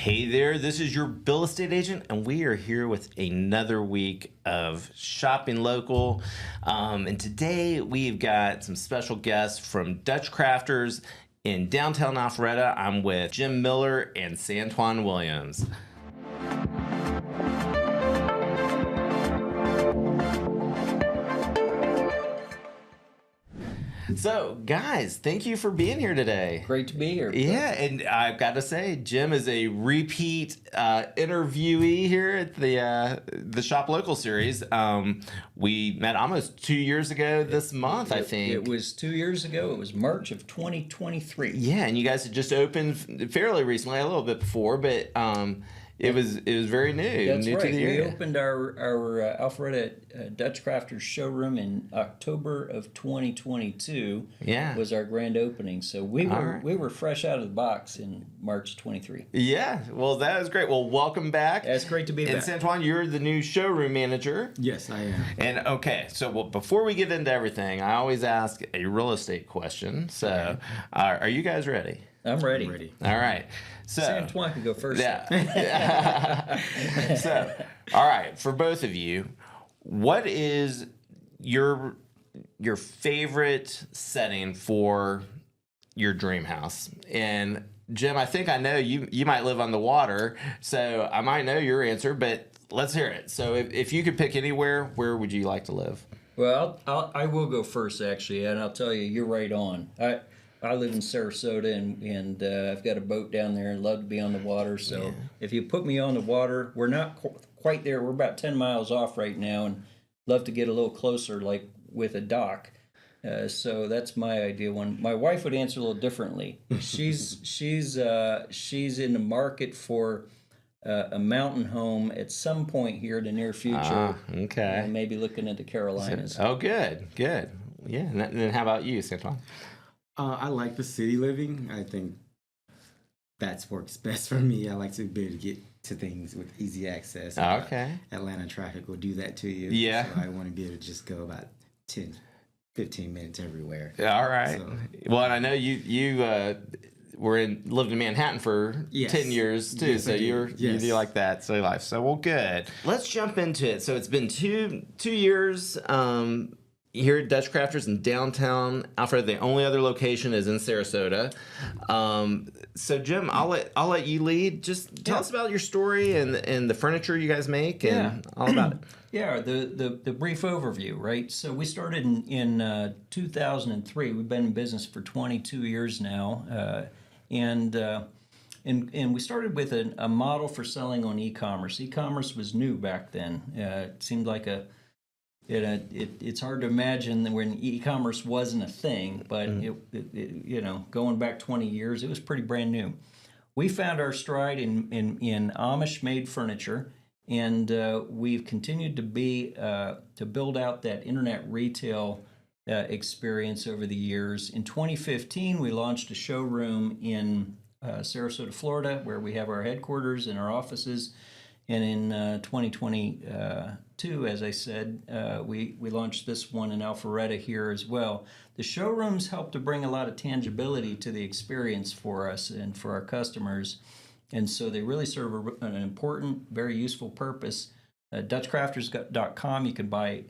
Hey there, this is your Bill Estate Agent, and we are here with another week of shopping local. And today we've got some special guests from Dutch Crafters in downtown Alpharetta. I'm with Jim Miller and Santuan Williams. So, guys, thank you for being here today. Great to be here. Yeah, and I've got to say, Jim is a repeat interviewee here at the Shop Local series. We met almost 2 years ago this month, I think. It was 2 years ago. It was March of 2023. Yeah, and you guys had just opened fairly recently, a little bit before, but it was very new. That's new right. To the area. We opened our Alpharetta Dutch Crafters showroom in October of 2022. Yeah, was our grand opening. So we were fresh out of the box in March 23. Yeah, well, that was great. Well, welcome back. That's great to be back. And Santuan, you're the new showroom manager. Yes, I am. And okay, so before we get into everything, I always ask a real estate question. So, are you guys ready? I'm ready. All right. So Santuan can go first. Yeah. So, all right, for both of you, what is your favorite setting for your dream house? And Jim, I think I know you might live on the water, so I might know your answer, but let's hear it. So if you could pick anywhere, where would you like to live? Well, I will go first, actually, and I'll tell you, you're right on. I live in Sarasota, and I've got a boat down there and love to be on the water. So if you put me on the water, we're not quite there. We're about 10 miles off right now, and love to get a little closer, like with a dock. So that's my ideal one. My wife would answer a little differently. She's in the market for a mountain home at some point here in the near future. Okay. Maybe looking at the Carolinas. Oh, good. Yeah. And then how about you, Santuan? I like the city living. I think that works best for me. I like to be able to get to things with easy access. Okay. Atlanta traffic will do that to you. Yeah. So I want to be able to just go about 10, 15 minutes everywhere. All right. So, well, and I know you lived in Manhattan for 10 years too, yes, so you do like that city life. So well, good. Let's jump into it. So it's been two years here at Dutch Crafters in downtown Alpharetta. The only other location is in Sarasota. So Jim, I'll let you lead. Just tell us about your story and the furniture you guys make and all about it. Yeah, the brief overview, right? So we started in 2003. We've been in business for 22 years now, and we started with a model for selling on e-commerce. E-commerce was new back then. It seemed like it's hard to imagine when e-commerce wasn't a thing, but going back 20 years, it was pretty brand new. We found our stride in Amish made furniture, and we've continued to build out that internet retail experience over the years. In 2015, we launched a showroom in Sarasota, Florida, where we have our headquarters and our offices. And in 2022, as I said, we launched this one in Alpharetta here as well. The showrooms help to bring a lot of tangibility to the experience for us and for our customers. And so they really serve an important, very useful purpose. DutchCrafters.com, you can buy,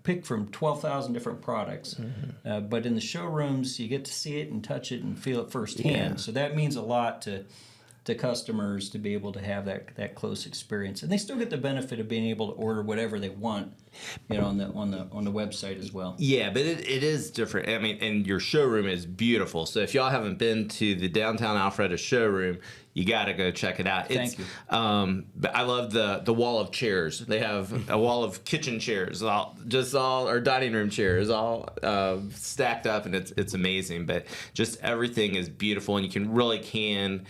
pick from 12,000 different products. Mm-hmm. But in the showrooms, you get to see it and touch it and feel it firsthand. Yeah. So that means a lot to customers to be able to have that close experience, and they still get the benefit of being able to order whatever they want, on the website as well. Yeah, but it is different. I mean, and your showroom is beautiful. So if y'all haven't been to the downtown Alpharetta showroom, you got to go check it out. Thank you. But I love the wall of chairs. They have a wall of kitchen chairs, all or dining room chairs, all stacked up, and it's amazing. But just everything is beautiful, and you can.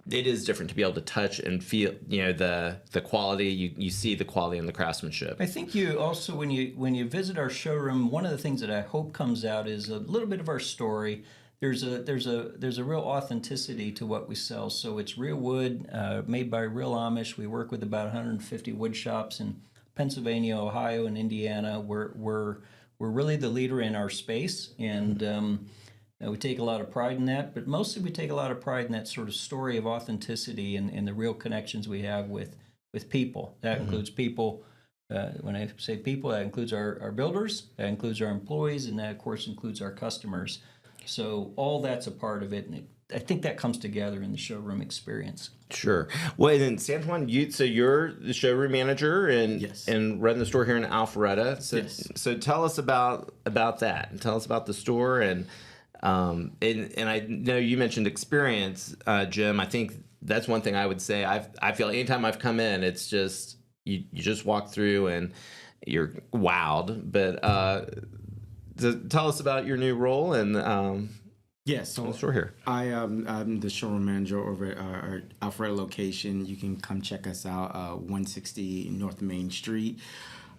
It is different to be able to touch and feel, the quality. You see the quality and the craftsmanship. I think you also, when you visit our showroom, one of the things that I hope comes out is a little bit of our story. There's a real authenticity to what we sell. So it's real wood, made by real Amish. We work with about 150 wood shops in Pennsylvania, Ohio, and Indiana. We're really the leader in our space, and We take a lot of pride in that, but mostly we take a lot of pride in that sort of story of authenticity and the real connections we have with people. That includes people. When I say people, that includes our builders, that includes our employees, and that, of course, includes our customers. So all that's a part of it, and I think that comes together in the showroom experience. Sure. Well, then, San Juan, you're the showroom manager and Yes. and run the store here in Alpharetta. So Yes. so tell us about that, and tell us about the store and I know you mentioned experience, Jim. I think that's one thing I would say. I feel anytime I've come in, it's just you just walk through and you're wowed. But tell us about your new role and Yes, the so store here. I'm the showroom manager over at our Alpharetta location. You can come check us out, 160 North Main Street.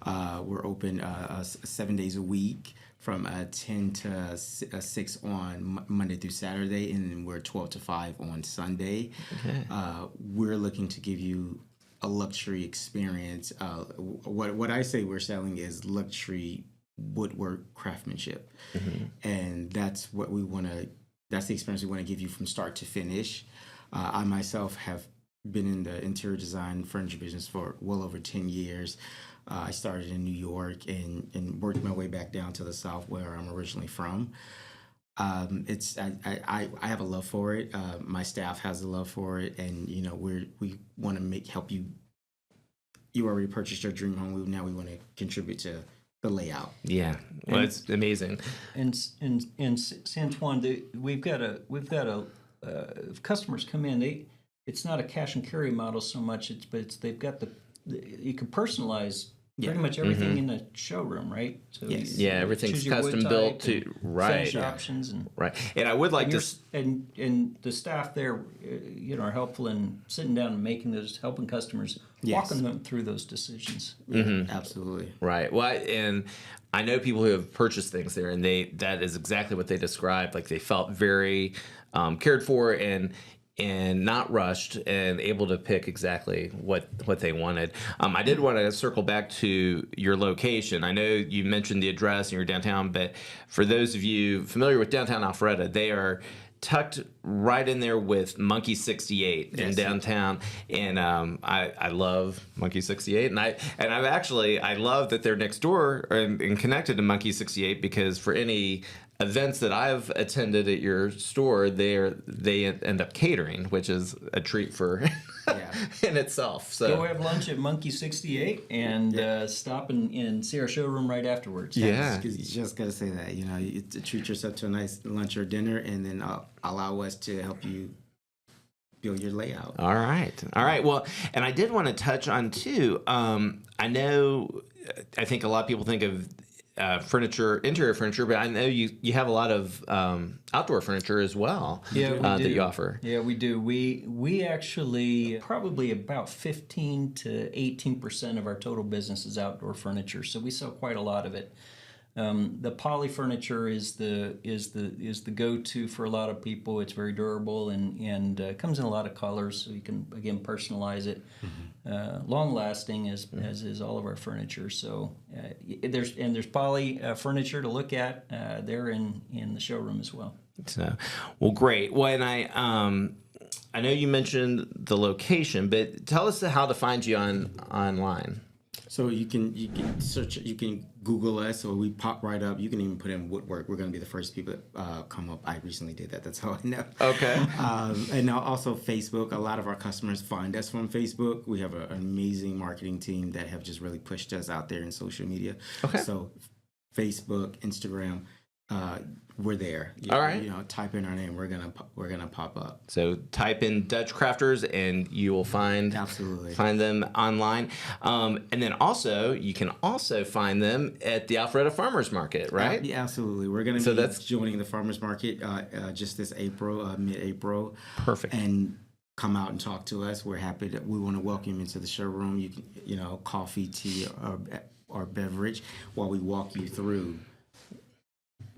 We're open 7 days a week from 10 to 6 on Monday through Saturday, and then we're 12 to 5 on Sunday. Okay. We're looking to give you a luxury experience. What I say we're selling is luxury woodwork craftsmanship, and that's what we want to. That's the experience we want to give you from start to finish. I myself have been in the interior design furniture business for well over 10 years. I started in New York and worked my way back down to the South, where I'm originally from. I have a love for it. My staff has a love for it, and we want to help you. You already purchased your dream home. Now we want to contribute to the layout. Yeah. Well, it's amazing. And in San Juan, we've got a if customers come in, it's not a cash and carry model so much. They've got you can personalize pretty much everything in the showroom, right? So Yes. Yeah, everything's choose your wood custom built type to and right. finish options and. Right. And I would like to And the staff there, are helpful in sitting down and helping customers, Yes. walking them through those decisions. Yeah, absolutely. right. Well, and I know people who have purchased things there, and that is exactly what they described. Like they felt very cared for and not rushed and able to pick exactly what they wanted. I did want to circle back to your location. I know you mentioned the address and you're downtown, but for those of you familiar with downtown Alpharetta, they are tucked right in there with Monkey 68 in Yes. downtown, and I love Monkey 68, and I love that they're next door and connected to Monkey 68, because for any events that I've attended at your store, they end up catering, which is a treat for in itself. So Go have lunch at Monkey 68 and stop and see our showroom right afterwards. yeah. Because you just got to say that, you treat yourself to a nice lunch or dinner, and then allow us to help you build your layout. All right. Well, and I did want to touch on too. I think a lot of people think of interior furniture, but I know you have a lot of outdoor furniture as well. Yeah, we that do. you offer. Yeah, we do. We actually probably about 15 to 18% of our total business is outdoor furniture, so we sell quite a lot of it. The poly furniture is the go-to for a lot of people. It's very durable and comes in a lot of colors, so you can again personalize it. Long lasting as is all of our furniture. So there's poly furniture to look at there in the showroom as well. So, well, great. Well, and I know you mentioned the location, but tell us how to find you online. So you can search, you can Google us, or we pop right up. You can even put in woodwork. We're going to be the first people that come up. I recently did that. That's how I know. Okay. And now also Facebook. A lot of our customers find us from Facebook. We have an amazing marketing team that have just really pushed us out there in social media. Okay. So Facebook, Instagram, we're there. All right. Type in our name. We're gonna pop up. So type in Dutch Crafters and you will find them online. And then also you can also find them at the Alpharetta Farmers Market, right? Yeah, absolutely. We're gonna be joining the farmers market just this April, mid-April. Perfect. And come out and talk to us. We're happy that we want to welcome you into the showroom. You can, coffee, tea, or beverage while we walk you through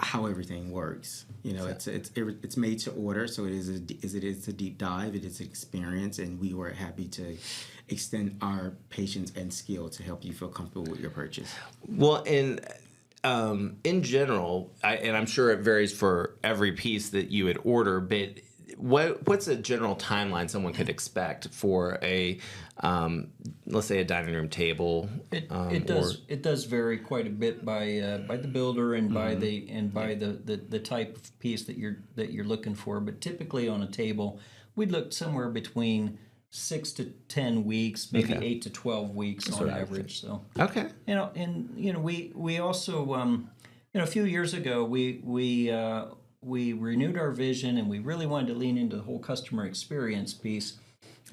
how everything works. It's made to order, so it is a deep dive. It is an experience, and we were happy to extend our patience and skill to help you feel comfortable with your purchase. Well, and in general, and I'm sure it varies for every piece that you would order, but what's a general timeline someone could expect for a, let's say, a dining room table? It does vary quite a bit by the builder and by the type of piece that you're looking for. But typically on a table, we'd look somewhere between 6 to 10 weeks, maybe 8 to 12 weeks on average. So Okay. we also a few years ago we renewed our vision and we really wanted to lean into the whole customer experience piece.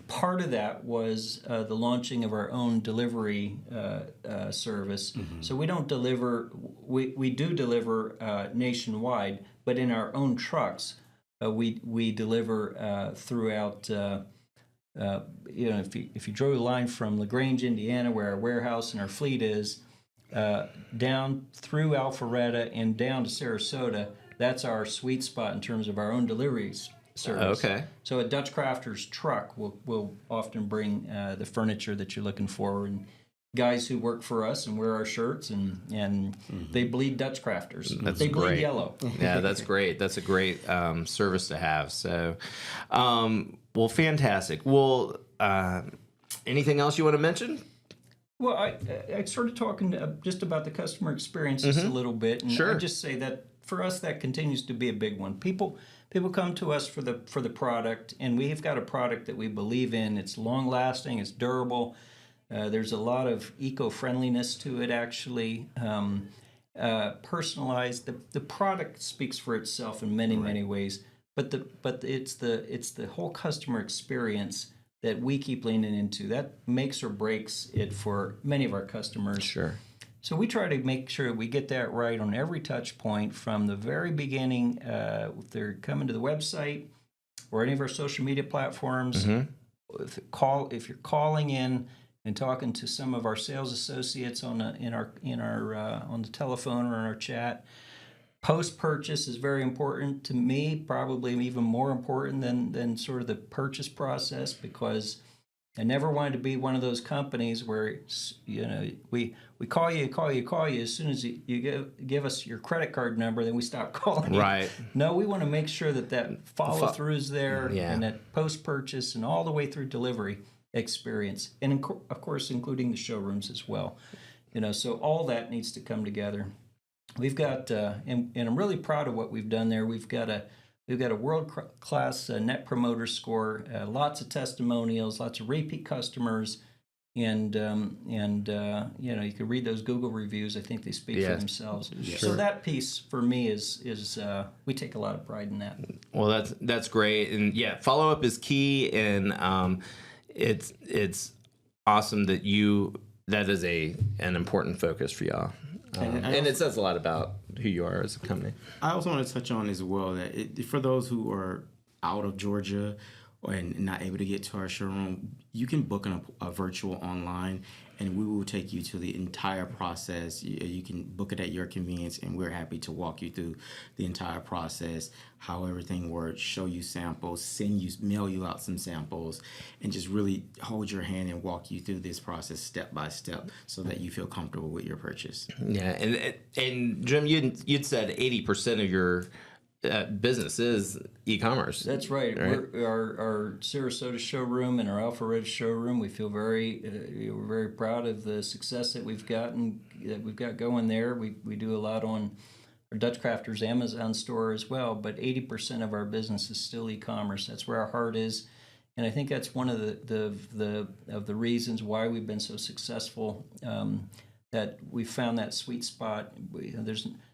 Part of that was the launching of our own delivery service. So we don't deliver, we do deliver nationwide, but in our own trucks, we deliver throughout. If you drove a line from LaGrange, Indiana, where our warehouse and our fleet is, down through Alpharetta and down to Sarasota, that's our sweet spot in terms of our own deliveries service. Okay. So a Dutch crafter's truck will often bring the furniture that you're looking for, and guys who work for us and wear our shirts and they bleed Dutch crafters. They bleed great. yellow. Yeah, that's great. That's a great service to have. So, well, fantastic. Well, anything else you want to mention? Well, I started talking just about the customer experience just a little bit, and Sure. I just say that for us that continues to be a big one. People come to us for the product, and we've got a product that we believe in. It's long lasting, it's durable. There's a lot of eco-friendliness to it, actually. Personalized. The product speaks for itself in many ways, but it's the whole customer experience that we keep leaning into. That makes or breaks it for many of our customers. Sure. So we try to make sure we get that right on every touch point from the very beginning. If they're coming to the website or any of our social media platforms, if you're calling in and talking to some of our sales associates on the telephone or in our chat. Post-purchase is very important to me, probably even more important than sort of the purchase process, because I never wanted to be one of those companies where we call you as soon as you give us your credit card number, then we stop calling you. Right. No, we want to make sure that follow through is there, and that post-purchase and all the way through delivery experience, and of course including the showrooms as well. So all that needs to come together. We've got, and I'm really proud of what we've done there. We've got a world-class Net Promoter Score, lots of testimonials, lots of repeat customers, and you can read those Google reviews. I think they speak for themselves. Sure. So that piece for me is we take a lot of pride in that. Well, that's great, and follow up is key, and it's awesome that is an important focus for y'all. And it says a lot about who you are as a company. I also want to touch on as well that for those who are out of Georgia and not able to get to our showroom, you can book a virtual online, and we will take you to the entire process. You can book it at your convenience, and we're happy to walk you through the entire process, how everything works, show you samples, mail you out some samples, and just really hold your hand and walk you through this process step by step so that you feel comfortable with your purchase. Yeah, and Jim, you'd said 80% of your business is e-commerce. That's right. Our Sarasota showroom and our Alpharetta showroom, we feel we're very proud of the success that we've got going there. We do a lot on our Dutch Crafters Amazon store as well, but 80% of our business is still e-commerce. That's where our heart is, and I think that's one of the reasons why we've been so successful. That we found that sweet spot.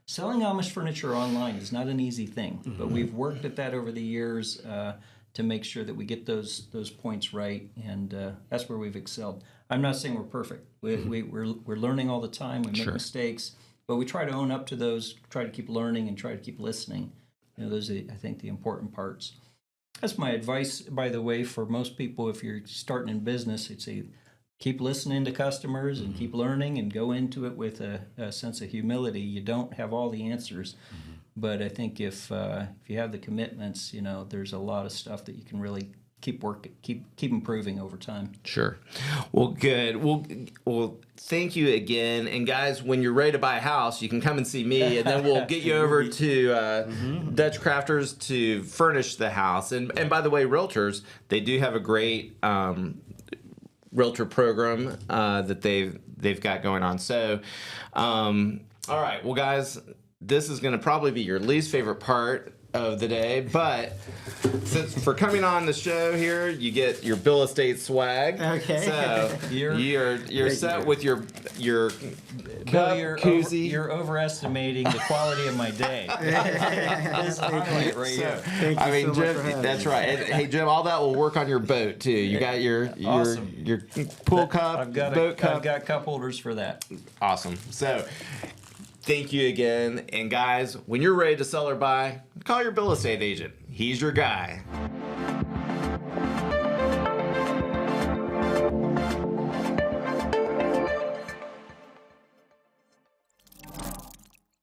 Selling Amish furniture online is not an easy thing, but we've worked at that over the years to make sure that we get those points right, and that's where we've excelled. I'm not saying we're perfect. We're learning all the time. We make mistakes, but we try to own up to those. Try to keep learning and try to keep listening. Those are, I think, the important parts. That's my advice, by the way, for most people. If you're starting in business, I'd say keep listening to customers and keep learning and go into it with a sense of humility. You don't have all the answers, but I think if you have the commitments, there's a lot of stuff that you can really keep working, keep improving over time. Sure. Well, good. Well, thank you again. And guys, when you're ready to buy a house, you can come and see me, and then we'll get you over to Dutch Crafters to furnish the house. And by the way, realtors, they do have a great realtor program that they've got going on. So, all right. Well, guys, this is going to probably be your least favorite part of the day, but since for coming on the show here, you get your Bill Estate swag. Okay. So you're set with your Bill, cup, koozie. you're overestimating the quality of my day. This is a highlight right here. Thank you I mean, so much Jim, for having that's me. right. And, hey, Jim, all that will work on your boat too. You got your Awesome. your pool cup, I've got boat cup. I've got cup holders for that. Awesome. So, thank you again. And guys, when you're ready to sell or buy, call your Bill Estate agent. He's your guy.